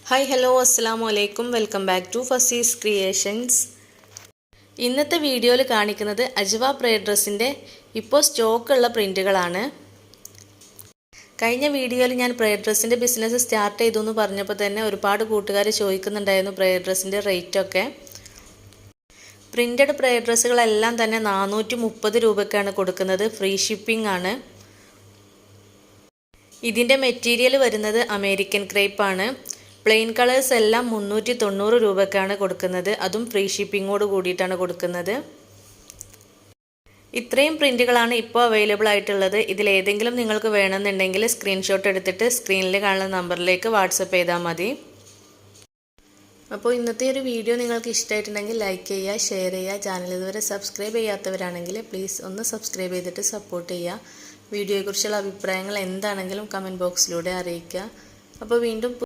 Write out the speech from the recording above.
Hi hello അസ്സലാമു അലൈക്കും welcome back to Fasees creations. ഇന്നത്തെ വീഡിയോയിൽ കാണിക്കുന്നത് അജ്വ പ്രൈഡ് ഡ്രസ്സിൻ്റെ ഇപ്പോൾ സ്റ്റോക്കുള്ള പ്രിൻറ്റുകളാണ്. കഴിഞ്ഞ വീഡിയോയിൽ ഞാൻ പ്രൈഡ് ഡ്രസ്സിൻ്റെ ബിസിനസ് സ്റ്റാർട്ട് ചെയ്തു എന്ന് പറഞ്ഞപ്പോൾ തന്നെ ഒരുപാട് കൂട്ടുകാർ ചോദിക്കുന്നുണ്ടായിരുന്നു പ്രൈഡ് ഡ്രസ്സിൻ്റെ റേറ്റൊക്കെ. പ്രിൻറ്റഡ് പ്രൈഡ് ഡ്രസ്സുകളെല്ലാം തന്നെ 430 രൂപയ്ക്കാണ് കൊടുക്കുന്നത്. ഫ്രീ ഷിപ്പിംഗ് ആണ്. ഇതിൻ്റെ മെറ്റീരിയൽ വരുന്നത് അമേരിക്കൻ ക്രേപ്പാണ്. പ്ലെയിൻ കളേഴ്സ് എല്ലാം 390 രൂപയ്ക്കാണ് കൊടുക്കുന്നത്. അതും ഫ്രീ ഷിപ്പിങ്ങോട് കൂടിയിട്ടാണ് കൊടുക്കുന്നത്. ഇത്രയും പ്രിൻറ്റുകളാണ് ഇപ്പോൾ അവൈലബിൾ ആയിട്ടുള്ളത്. ഇതിലേതെങ്കിലും നിങ്ങൾക്ക് വേണമെന്നുണ്ടെങ്കിൽ സ്ക്രീൻഷോട്ട് എടുത്തിട്ട് സ്ക്രീനിൽ കാണുന്ന നമ്പറിലേക്ക് വാട്സപ്പ് ചെയ്താൽ മതി. അപ്പോൾ ഇന്നത്തെ ഒരു വീഡിയോ നിങ്ങൾക്ക് ഇഷ്ടമായിട്ടുണ്ടെങ്കിൽ ലൈക്ക് ചെയ്യുക, ഷെയർ ചെയ്യുക. ചാനൽ ഇതുവരെ സബ്സ്ക്രൈബ് ചെയ്യാത്തവരാണെങ്കിൽ പ്ലീസ് ഒന്ന് സബ്സ്ക്രൈബ് ചെയ്തിട്ട് സപ്പോർട്ട് ചെയ്യുക. വീഡിയോയെക്കുറിച്ചുള്ള അഭിപ്രായങ്ങൾ എന്താണെങ്കിലും കമൻറ്റ് ബോക്സിലൂടെ അറിയിക്കുക. അപ്പോൾ വീണ്ടും